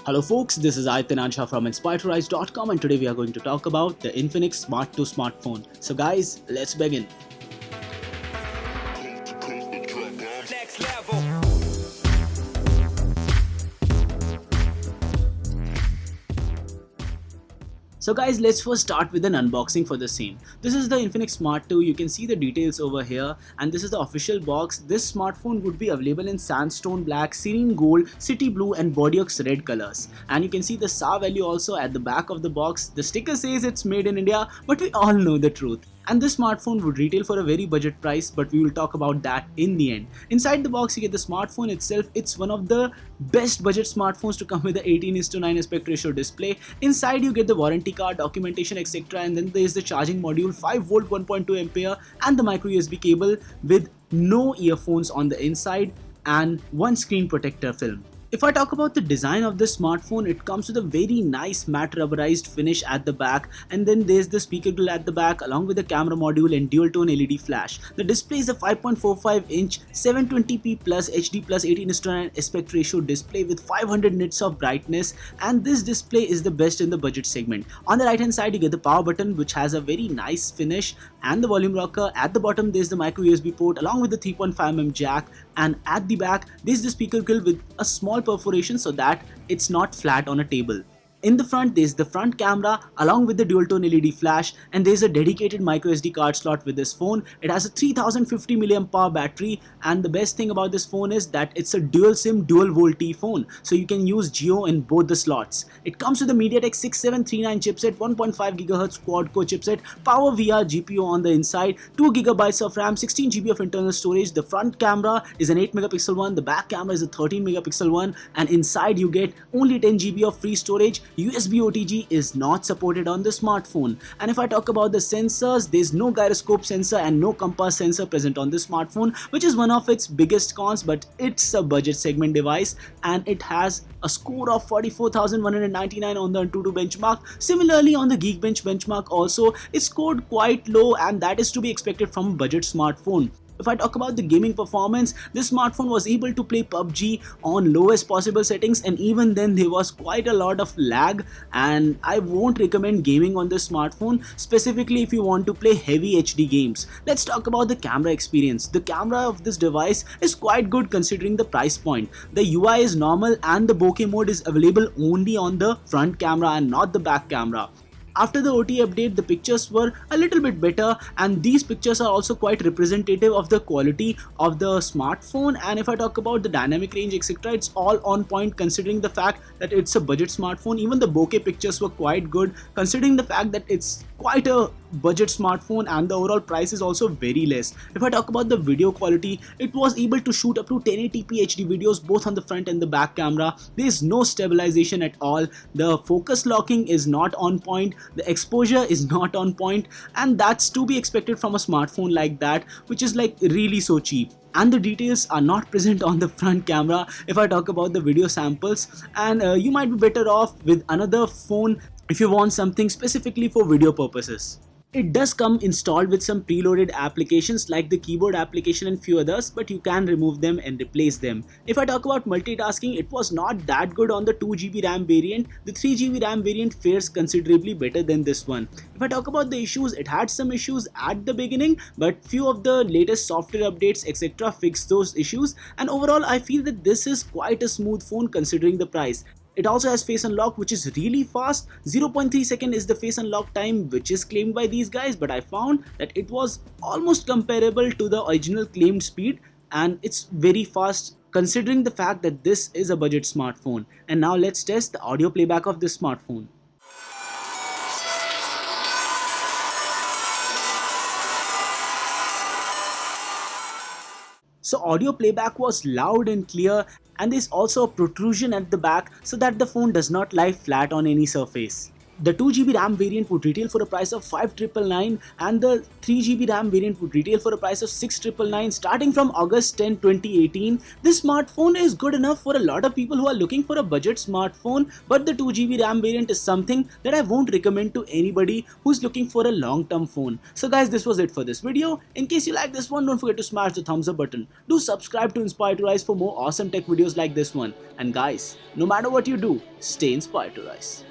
Hello folks, this is Aitanansha from inspiredtorise.com and today we are going to talk about the Infinix Smart 2 smartphone. So guys, let's begin. Next level. So guys, let's first start with an unboxing for the same. This is the Infinix Smart 2. You can see the details over here and this is the official box. This smartphone would be available in sandstone black, serene gold, city blue and bodyworks red colors. And you can see the SAR value also at the back of the box. The sticker says it's made in India, but we all know the truth. And this smartphone would retail for a very budget price, but we will talk about that in the end. Inside the box you get the smartphone itself. It's one of the best budget smartphones to come with the 18:9 aspect ratio display. Inside you get the warranty card, documentation, etc. And then there is the charging module, 5V 1.2 ampere and the micro USB cable with no earphones on the inside and one screen protector film. If I talk about the design of this smartphone, it comes with a very nice matte rubberized finish at the back, and then there's the speaker grill at the back along with the camera module and dual tone LED flash. The display is a 5.45 inch 720p plus HD plus 18:9 aspect ratio display with 500 nits of brightness, and this display is the best in the budget segment. On the right hand side you get the power button which has a very nice finish and the volume rocker. At the bottom there's the micro USB port along with the 3.5mm jack, and at the back there's the speaker grill with a small perforation so that it's not flat on a table. In the front there's the front camera along with the dual tone LED flash, and there's a dedicated micro SD card slot with this phone. It has a 3050 mAh battery, and the best thing about this phone is that it's a dual SIM dual VoLTE phone, so you can use Geo in both the slots. It comes with a Mediatek 6739 chipset, 1.5 GHz quad core chipset, Power VR GPU on the inside, 2 GB of RAM, 16 GB of internal storage. The front camera is an 8 megapixel one, the back camera is a 13 megapixel one, and inside you get only 10 GB of free storage. USB OTG is not supported on the smartphone. And if I talk about the sensors, there's no gyroscope sensor and no compass sensor present on this smartphone, which is one of its biggest cons, but it's a budget segment device and it has a score of 44,199 on the Antutu benchmark. Similarly on the Geekbench benchmark also, it scored quite low, and that is to be expected from a budget smartphone. If I talk about the gaming performance, this smartphone was able to play PUBG on lowest possible settings, and even then there was quite a lot of lag, and I won't recommend gaming on this smartphone, specifically if you want to play heavy HD games. Let's talk about the camera experience. The camera of this device is quite good considering the price point. The UI is normal and the bokeh mode is available only on the front camera and not the back camera. After the OTA update, the pictures were a little bit better, and these pictures are also quite representative of the quality of the smartphone. And if I talk about the dynamic range, etc., it's all on point considering the fact that it's a budget smartphone. Even the bokeh pictures were quite good considering the fact that it's quite a budget smartphone and the overall price is also very less. If I talk about the video quality, it was able to shoot up to 1080p HD videos both on the front and the back camera. There is no stabilization at all. The focus locking is not on point. The exposure is not on point, and that's to be expected from a smartphone like that, which is like really so cheap. And the details are not present on the front camera if I talk about the video samples, and you might be better off with another phone if you want something specifically for video purposes. It does come installed with some preloaded applications like the keyboard application and few others, but you can remove them and replace them. If I talk about multitasking, it was not that good on the 2GB RAM variant. The 3GB RAM variant fares considerably better than this one. If I talk about the issues, it had some issues at the beginning, but few of the latest software updates etc. fixed those issues, and overall I feel that this is quite a smooth phone considering the price. It also has face unlock, which is really fast. 0.3 second is the face unlock time, which is claimed by these guys, but I found that it was almost comparable to the original claimed speed, and it's very fast considering the fact that this is a budget smartphone. And now let's test the audio playback of this smartphone. So audio playback was loud and clear, and there's also a protrusion at the back so that the phone does not lie flat on any surface. The 2GB RAM variant would retail for a price of 5,999 and the 3GB RAM variant would retail for a price of 6,999 starting from August 10, 2018. This smartphone is good enough for a lot of people who are looking for a budget smartphone, but the 2GB RAM variant is something that I won't recommend to anybody who's looking for a long-term phone. So guys, this was it for this video. In case you like this one, don't forget to smash the thumbs up button. Do subscribe to Inspire to Rise for more awesome tech videos like this one. And guys, no matter what you do, stay inspired to rise.